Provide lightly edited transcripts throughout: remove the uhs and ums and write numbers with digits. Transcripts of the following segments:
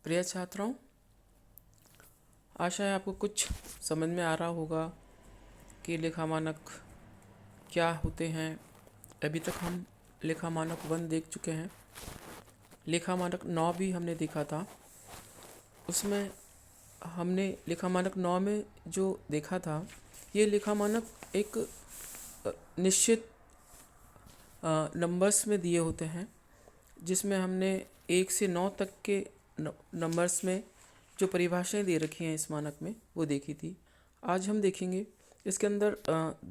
प्रिय छात्रों, आशा है आपको कुछ समझ में आ रहा होगा कि लेखा मानक क्या होते हैं। अभी तक हम लेखा मानक 1 देख चुके हैं। लेखा मानक 9 भी हमने देखा था। उसमें हमने लेखा मानक 9 में जो देखा था, ये लेखा मानक एक निश्चित नंबर्स में दिए होते हैं, जिसमें हमने 1 से 9 तक के नंबर्स में जो परिभाषाएं दे रखी हैं इस मानक में, वो देखी थी। आज हम देखेंगे इसके अंदर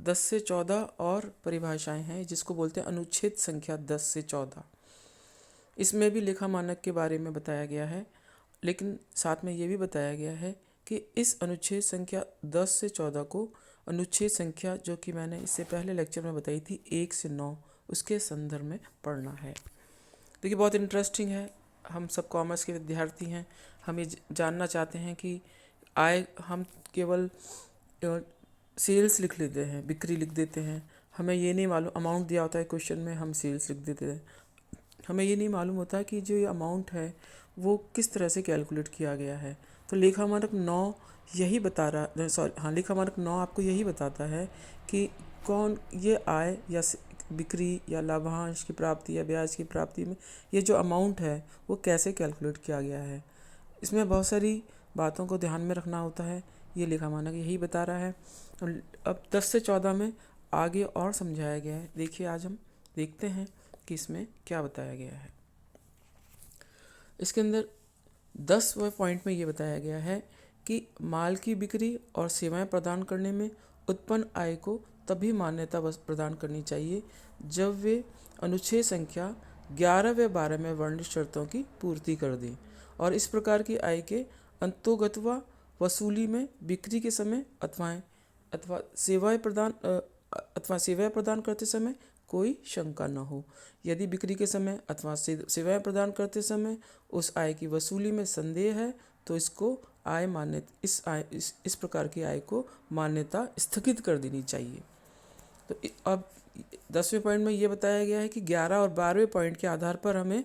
10 से 14 और परिभाषाएं हैं, जिसको बोलते हैं अनुच्छेद संख्या 10 से 14। इसमें भी लेखा मानक के बारे में बताया गया है, लेकिन साथ में ये भी बताया गया है कि इस अनुच्छेद संख्या 10 से 14 को अनुच्छेद संख्या जो कि मैंने इससे पहले लेक्चर में बताई थी 1 से 9, उसके संदर्भ में पढ़ना है। देखिए, बहुत इंटरेस्टिंग है। हम सब कॉमर्स के विद्यार्थी हैं। हम ये जानना चाहते हैं कि आय हम केवल सेल्स लिख लेते हैं, बिक्री लिख देते हैं। हमें ये नहीं मालूम, अमाउंट दिया होता है क्वेश्चन में, हम सेल्स लिख देते हैं। हमें ये नहीं मालूम होता कि जो ये अमाउंट है वो किस तरह से कैलकुलेट किया गया है। तो लेखा मानक 9 यही बता रहा, लेखा मानक 9 आपको यही बताता है कि कौन ये आय या बिक्री या लाभांश की प्राप्ति या ब्याज की प्राप्ति में ये जो अमाउंट है वो कैसे कैलकुलेट किया गया है। इसमें बहुत सारी बातों को ध्यान में रखना होता है। ये लेखा मानक यही बता रहा है। अब 10 से 14 में आगे और समझाया गया है। देखिए, आज हम देखते हैं कि इसमें क्या बताया गया है। इसके अंदर 10वें पॉइंट में ये बताया गया है कि माल की बिक्री और सेवाएं प्रदान करने में उत्पन्न आय को तभी मान्यता प्रदान करनी चाहिए जब वे अनुच्छेद संख्या 11 व 12 में वर्णित शर्तों की पूर्ति कर दें, और इस प्रकार की आय के अंतोगत्वा वसूली में बिक्री के समय अथवा सेवाएं प्रदान करते समय कोई शंका न हो। यदि बिक्री के समय अथवा सेवाएं प्रदान करते समय उस आय की वसूली में संदेह है तो इसको आय मान्य इस प्रकार की आय को मान्यता स्थगित कर देनी चाहिए। तो अब 10वें पॉइंट में ये बताया गया है कि 11 और 12वें पॉइंट के आधार पर हमें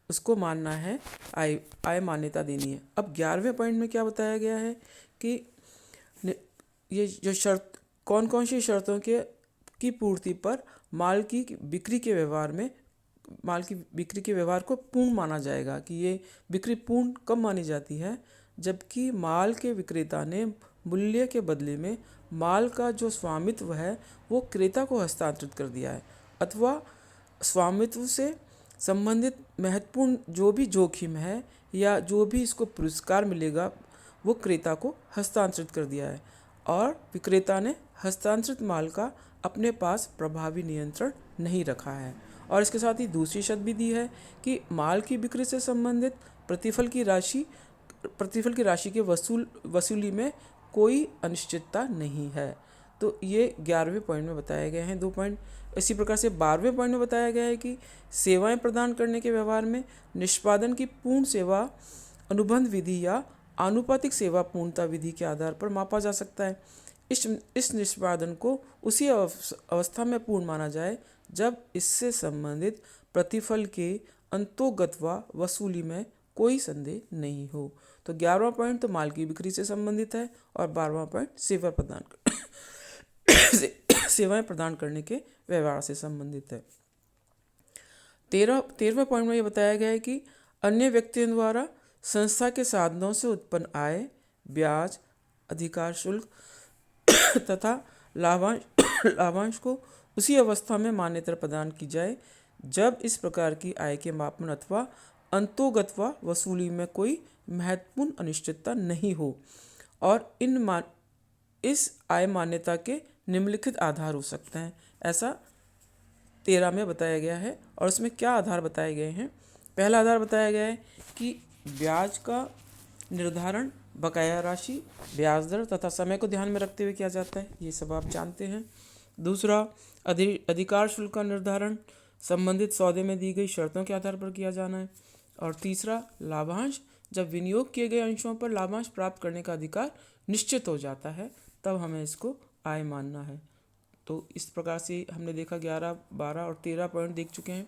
उसको मानना है, आय मान्यता देनी है। अब 11वें पॉइंट में क्या बताया गया है कि ये जो शर्त, कौन कौन सी शर्तों की पूर्ति पर माल की बिक्री के व्यवहार को पूर्ण माना जाएगा। कि ये बिक्री पूर्ण कब मानी जाती है, जबकि माल के विक्रेता ने मूल्य के बदले में माल का जो स्वामित्व है वो क्रेता को हस्तांतरित कर दिया है, अथवा स्वामित्व से संबंधित महत्वपूर्ण जो भी जोखिम है या जो भी इसको पुरस्कार मिलेगा वो क्रेता को हस्तांतरित कर दिया है, और विक्रेता ने हस्तांतरित माल का अपने पास प्रभावी नियंत्रण नहीं रखा है। और इसके साथ ही दूसरी शर्त भी दी है कि माल की बिक्री से संबंधित प्रतिफल की राशि के वसूली में कोई अनिश्चितता नहीं है। तो ये 11वें पॉइंट में बताए गए हैं 2 पॉइंट। इसी प्रकार से 12वें पॉइंट में बताया गया है कि सेवाएं प्रदान करने के व्यवहार में निष्पादन की पूर्ण सेवा अनुबंध विधि या आनुपातिक सेवा पूर्णता विधि के आधार पर मापा जा सकता है। इस निष्पादन को उसी अवस्था में पूर्ण माना जाए जब इससे संबंधित प्रतिफल के अंतोगत्वा वसूली में कोई संदेह नहीं हो। तो 11वां पॉइंट तो माल की बिक्री से संबंधित है, और 12वां पॉइंट सेवाएं प्रदान करने के व्यवहार से संबंधित है। 13वें पॉइंट में यह बताया गया है कि अन्य व्यक्तियों द्वारा संस्था के साधनों से उत्पन्न आय, ब्याज, अधिकार शुल्क तथा लाभांश को उसी अवस्था में मान्यता प्रदान की जाए जब इस प्रकार की आय के मापन अथवा अंतोगत्वा वसूली में कोई महत्वपूर्ण अनिश्चितता नहीं हो। और इस आय मान्यता के निम्नलिखित आधार हो सकते हैं, ऐसा 13 में बताया गया है। और उसमें क्या आधार बताए गए हैं? पहला आधार बताया गया है कि ब्याज का निर्धारण बकाया राशि, ब्याज दर तथा समय को ध्यान में रखते हुए किया जाता है, ये सब आप जानते हैं। दूसरा, अधिकार शुल्क का निर्धारण संबंधित सौदे में दी गई शर्तों के आधार पर किया जाना है। और तीसरा, लाभांश, जब विनियोग किए गए अंशों पर लाभांश प्राप्त करने का अधिकार निश्चित हो जाता है तब हमें इसको आय मानना है। तो इस प्रकार से हमने देखा 11, 12 और 13 पॉइंट देख चुके हैं।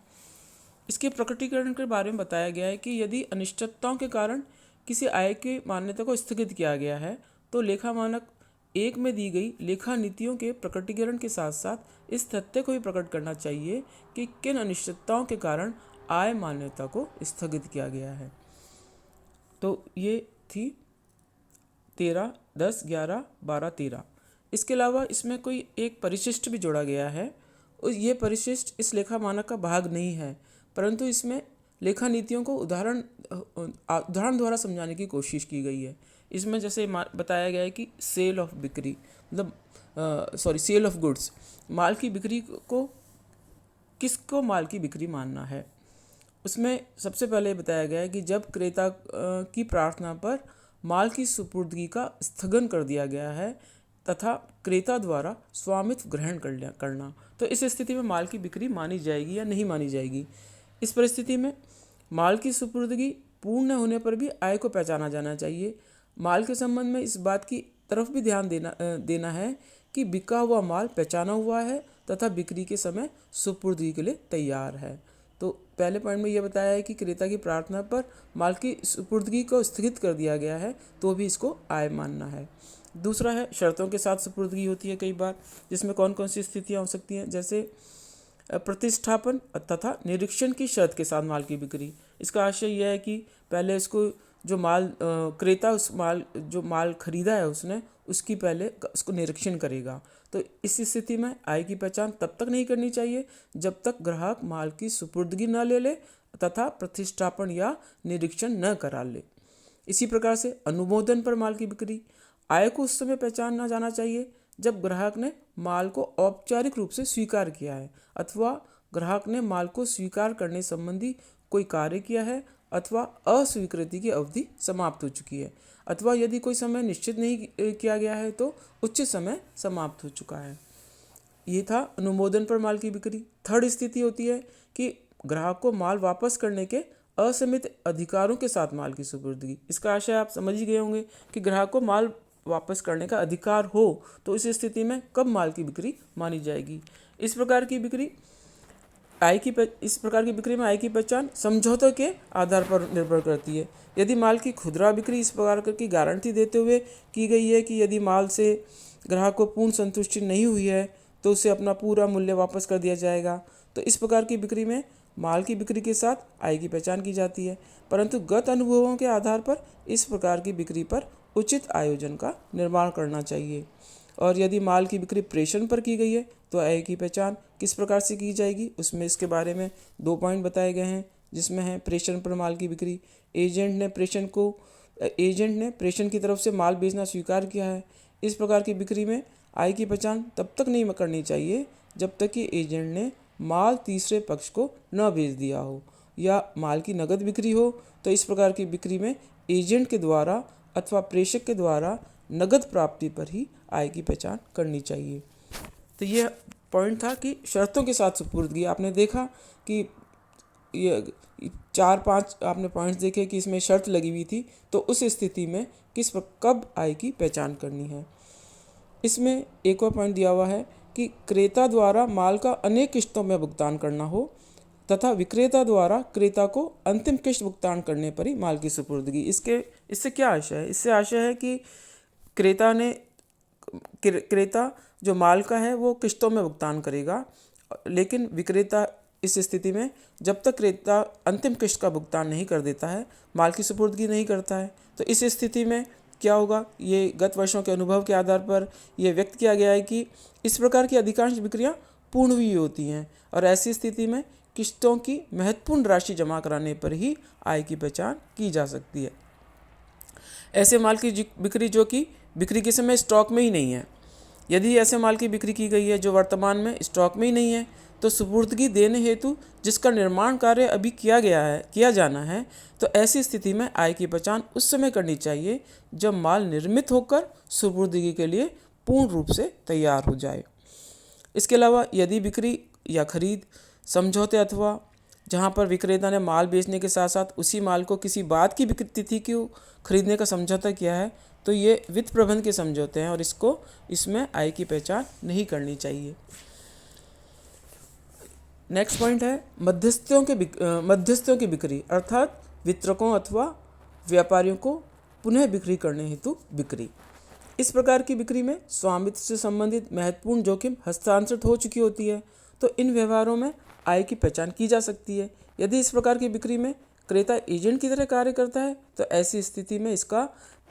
इसके प्रकटीकरण के बारे में बताया गया है कि यदि अनिश्चितताओं के कारण किसी आय की मान्यता को स्थगित किया गया है तो लेखा मानक 1 में दी गई लेखा नीतियों के प्रकटीकरण के साथ साथ इस तथ्य को भी प्रकट करना चाहिए कि किन अनिश्चितताओं के कारण आय मान्यता को स्थगित किया गया है। तो ये थी 13, 10, 11, 12, 13। इसके अलावा इसमें कोई एक परिशिष्ट भी जोड़ा गया है। ये परिशिष्ट इस लेखा मानक का भाग नहीं है, परंतु इसमें लेखा नीतियों को उदाहरण द्वारा समझाने की कोशिश की गई है। इसमें जैसे बताया गया है कि सेल ऑफ बिक्री मतलब सेल ऑफ गुड्स, माल की बिक्री को किसको माल की बिक्री मानना है। उसमें सबसे पहले बताया गया है कि जब क्रेता की प्रार्थना पर माल की सुपुर्दगी का स्थगन कर दिया गया है तथा क्रेता द्वारा स्वामित्व ग्रहण करना, तो इस स्थिति में माल की बिक्री मानी जाएगी या नहीं मानी जाएगी। इस परिस्थिति में माल की सुपुर्दगी पूर्ण होने पर भी आय को पहचाना जाना चाहिए। माल के संबंध में इस बात की तरफ भी ध्यान देना है कि बिका हुआ माल पहचाना हुआ है तथा बिक्री के समय सुपुर्दगी के लिए तैयार है। तो पहले पॉइंट में यह बताया है कि क्रेता की प्रार्थना पर माल की सुपुर्दगी को स्थगित कर दिया गया है तो भी इसको आय मानना है। दूसरा है शर्तों के साथ सुपुर्दगी होती है कई बार, जिसमें कौन कौन सी स्थितियाँ हो सकती हैं, जैसे प्रतिष्ठापन तथा निरीक्षण की शर्त के साथ माल की बिक्री। इसका आशय यह है कि पहले इसको जो माल क्रेता जो माल खरीदा है उसने उसकी पहले उसको निरीक्षण करेगा। तो इस स्थिति में आय की पहचान तब तक नहीं करनी चाहिए जब तक ग्राहक माल की सुपुर्दगी न ले तथा प्रतिष्ठापन या निरीक्षण न करा ले। इसी प्रकार से अनुमोदन पर माल की बिक्री, आय को उस समय पहचाना जाना चाहिए जब ग्राहक ने माल को औपचारिक रूप से स्वीकार किया है अथवा ग्राहक ने माल को स्वीकार करने संबंधी कोई कार्य किया है अथवा अस्वीकृति की अवधि समाप्त हो चुकी है, अथवा यदि कोई समय निश्चित नहीं किया गया है तो उचित समय समाप्त हो चुका है। ये था अनुमोदन पर माल की बिक्री। थर्ड स्थिति होती है कि ग्राहक को माल वापस करने के असीमित अधिकारों के साथ माल की सुपुर्दगी। इसका आशय आप समझ ही गए होंगे कि ग्राहक को माल वापस करने का अधिकार हो तो इस स्थिति में कब माल की बिक्री मानी जाएगी। इस प्रकार की बिक्री में आय की पहचान समझौते के आधार पर निर्भर करती है। यदि माल की खुदरा बिक्री इस प्रकार की गारंटी देते हुए की गई है कि यदि माल से ग्राहक को पूर्ण संतुष्टि नहीं हुई है तो उसे अपना पूरा मूल्य वापस कर दिया जाएगा, तो इस प्रकार की बिक्री में माल की बिक्री के साथ आय की पहचान की जाती है। परंतु गत अनुभवों के आधार पर इस प्रकार की बिक्री पर उचित आयोजन का निर्माण करना चाहिए। और यदि माल की बिक्री प्रेषण पर की गई है तो आय की पहचान किस प्रकार से की जाएगी, उसमें इसके बारे में 2 पॉइंट बताए गए हैं, जिसमें है प्रेषण पर माल की बिक्री। एजेंट ने प्रेषण की तरफ से माल बेचना स्वीकार किया है। इस प्रकार की बिक्री में आय की पहचान तब तक नहीं करनी चाहिए जब तक कि एजेंट ने माल तीसरे पक्ष को न भेज दिया हो या माल की नगद बिक्री हो। तो इस प्रकार की बिक्री में एजेंट के द्वारा अथवा प्रेषक के द्वारा नगद प्राप्ति पर ही आय की पहचान करनी चाहिए। तो यह पॉइंट था कि शर्तों के साथ सुपुर्दगी। आपने देखा कि ये 4-5 आपने पॉइंट्स देखे कि इसमें शर्त लगी हुई थी, तो उस स्थिति में कब आय की पहचान करनी है। इसमें एक और पॉइंट दिया हुआ है कि क्रेता द्वारा माल का अनेक किस्तों में भुगतान करना हो तथा विक्रेता द्वारा क्रेता को अंतिम किस्त भुगतान करने पर ही माल की सुपुर्दगी। इससे क्या आशय है? इससे आशय है कि क्रेता जो माल का है वो किस्तों में भुगतान करेगा, लेकिन विक्रेता इस स्थिति में जब तक क्रेता अंतिम किस्त का भुगतान नहीं कर देता है माल की सुपुर्दगी नहीं करता है। तो इस स्थिति में क्या होगा, ये गत वर्षों के अनुभव के आधार पर यह व्यक्त किया गया है कि इस प्रकार की अधिकांश बिक्रियां पूर्ण हुई होती हैं और ऐसी स्थिति में किस्तों की महत्वपूर्ण राशि जमा कराने पर ही आय की पहचान की जा सकती है। ऐसे माल की बिक्री जो कि बिक्री के समय स्टॉक में ही नहीं है, यदि ऐसे माल की बिक्री की गई है जो वर्तमान में स्टॉक में ही नहीं है, तो सुपुर्दगी देने हेतु जिसका निर्माण कार्य अभी किया जाना है, तो ऐसी स्थिति में आय की पहचान उस समय करनी चाहिए जब माल निर्मित होकर सुपुर्दगी के लिए पूर्ण रूप से तैयार हो जाए। इसके अलावा यदि बिक्री या खरीद समझौते अथवा जहां पर विक्रेता ने माल बेचने के साथ साथ उसी माल को किसी बाद की बिक्री तिथि को खरीदने का समझौता किया है, तो ये वित्त प्रबंध के समझौते हैं और इसमें आय की पहचान नहीं करनी चाहिए। नेक्स्ट पॉइंट है मध्यस्थों की बिक्री, अर्थात वितरकों अथवा व्यापारियों को पुनः बिक्री करने हेतु बिक्री। इस प्रकार की बिक्री में स्वामित्व से संबंधित महत्वपूर्ण जोखिम हस्तांतरित हो चुकी होती है, तो इन व्यवहारों में आय की पहचान की जा सकती है। यदि इस प्रकार की बिक्री में क्रेता एजेंट की तरह कार्य करता है तो ऐसी स्थिति में इसका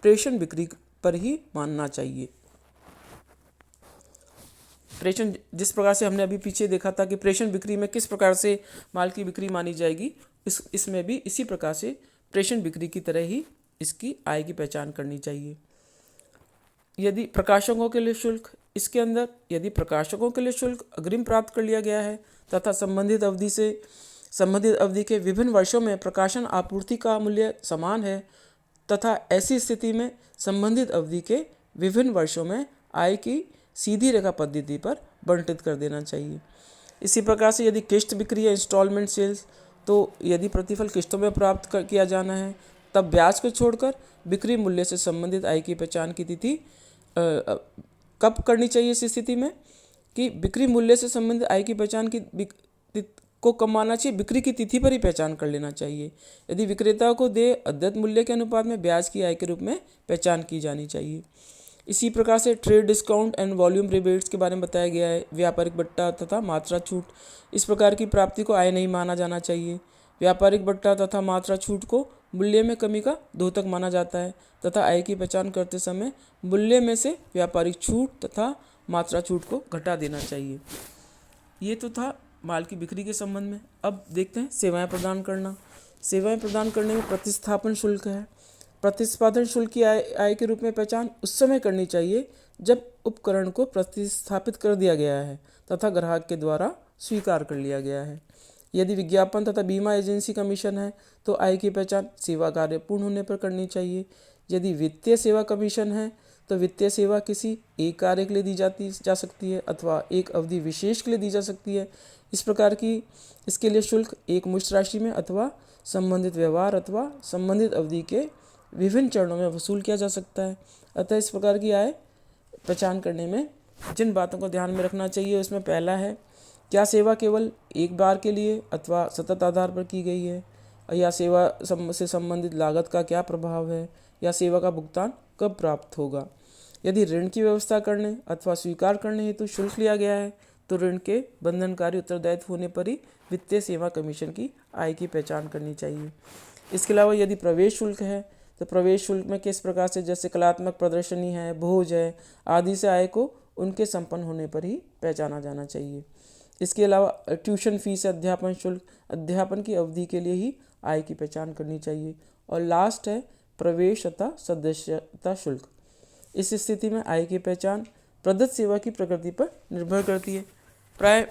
प्रेषण बिक्री पर ही मानना चाहिए। प्रेषण, जिस प्रकार से हमने अभी पीछे देखा था कि प्रेषण बिक्री में किस प्रकार से माल की बिक्री मानी जाएगी, इसमें भी इसी प्रकार से प्रेषण बिक्री की तरह ही इसकी आय की पहचान करनी चाहिए। यदि प्रकाशकों के लिए शुल्क, इसके अंदर यदि प्रकाशकों के लिए शुल्क अग्रिम प्राप्त कर लिया गया है तथा संबंधित अवधि के विभिन्न वर्षों में प्रकाशन आपूर्ति का मूल्य समान है तथा ऐसी स्थिति में संबंधित अवधि के विभिन्न वर्षों में आय की सीधी रेखा पद्धति पर बंटित कर देना चाहिए। इसी प्रकार से यदि किस्त बिक्री या इंस्टॉलमेंट सेल्स, तो यदि प्रतिफल किस्तों में प्राप्त किया जाना है तब ब्याज को छोड़कर बिक्री मूल्य से संबंधित आय की पहचान की तिथि कब करनी चाहिए। इस स्थिति में कि बिक्री मूल्य से संबंधित आय की पहचान को कब मानना चाहिए, बिक्री की तिथि पर ही पहचान कर लेना चाहिए। यदि विक्रेता को दे अद्यत मूल्य के अनुपात में ब्याज की आय के रूप में पहचान की जानी चाहिए। इसी प्रकार से trade discount and volume rebates के बारे में बताया गया है। व्यापारिक बट्टा तथा मात्रा छूट, इस प्रकार की प्राप्ति को आय नहीं माना जाना चाहिए। व्यापारिक बट्टा तथा मात्रा छूट को मूल्य में कमी का द्योतक माना जाता है तथा आय की पहचान करते समय मूल्य में से व्यापारिक छूट तथा मात्रा छूट को घटा देना चाहिए। ये तो था माल की बिक्री के संबंध में। अब देखते हैं सेवाएं प्रदान करना। सेवाएं प्रदान करने में प्रतिस्थापन शुल्क है। प्रतिस्थापन शुल्क की आय के रूप में पहचान उस समय करनी चाहिए जब उपकरण को प्रतिस्थापित कर दिया गया है तथा ग्राहक के द्वारा स्वीकार कर लिया गया है। यदि विज्ञापन तथा बीमा एजेंसी कमीशन है तो आय की पहचान सेवा कार्य पूर्ण होने पर करनी चाहिए। यदि वित्तीय सेवा कमीशन है तो वित्तीय सेवा किसी एक कार्य के लिए दी जा सकती है अथवा एक अवधि विशेष के लिए दी जा सकती है। इस प्रकार की इसके लिए शुल्क एक मुश्त राशि में अथवा संबंधित व्यवहार अथवा संबंधित अवधि के विभिन्न चरणों में वसूल किया जा सकता है। अतः इस प्रकार की आय पहचान करने में जिन बातों को ध्यान में रखना चाहिए उसमें पहला है, क्या सेवा केवल एक बार के लिए अथवा सतत आधार पर की गई है, या सेवा से संबंधित लागत का क्या प्रभाव है, या सेवा का भुगतान कब प्राप्त होगा। यदि ऋण की व्यवस्था करने अथवा स्वीकार करने हेतु शुल्क लिया गया है तो ऋण के बंधनकारी उत्तरदायित्व होने पर ही वित्तीय सेवा कमीशन की आय की पहचान करनी चाहिए। इसके अलावा यदि प्रवेश शुल्क है तो प्रवेश शुल्क में किस प्रकार से, जैसे कलात्मक प्रदर्शनी है, भोज है आदि से आय को उनके संपन्न होने पर ही पहचाना जाना चाहिए। इसके अलावा ट्यूशन फीस, अध्यापन शुल्क, अध्यापन की अवधि के लिए ही आय की पहचान करनी चाहिए। और लास्ट है प्रवेश तथा सदस्यता शुल्क। इस स्थिति में आय की पहचान प्रदत्त सेवा की प्रकृति पर निर्भर करती है। प्राय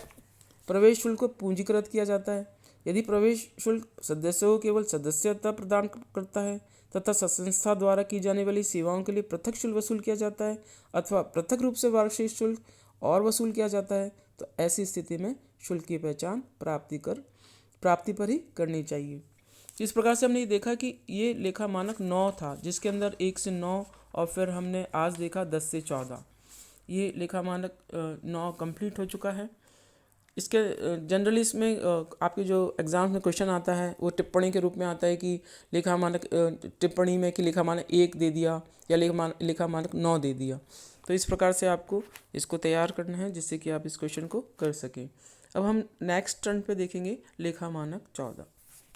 प्रवेश शुल्क को पूंजीकृत किया जाता है। यदि प्रवेश शुल्क सदस्यों को केवल सदस्यता प्रदान करता है तथा संस्था द्वारा की जाने वाली सेवाओं के लिए पृथक शुल्क वसूल किया जाता है अथवा पृथक रूप से वार्षिक शुल्क और वसूल किया जाता है तो ऐसी स्थिति में शुल्क की पहचान प्राप्ति पर ही करनी चाहिए। इस प्रकार से हमने ये देखा कि ये लेखा मानक 9 था, जिसके अंदर 1 से 9 और फिर हमने आज देखा 10 से 14। ये लेखा मानक 9 कंप्लीट हो चुका है। इसके जनरली इसमें आपके जो एग्ज़ाम में क्वेश्चन आता है वो टिप्पणी के रूप में आता है कि लेखा मानक टिप्पणी में कि लेखा मानक 1 दे दिया या लेखा मानक 9 दे दिया। तो इस प्रकार से आपको इसको तैयार करना है जिससे कि आप इस क्वेश्चन को कर सकें। अब हम नेक्स्ट टर्न पे देखेंगे लेखा मानक 14।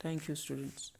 Thank you students.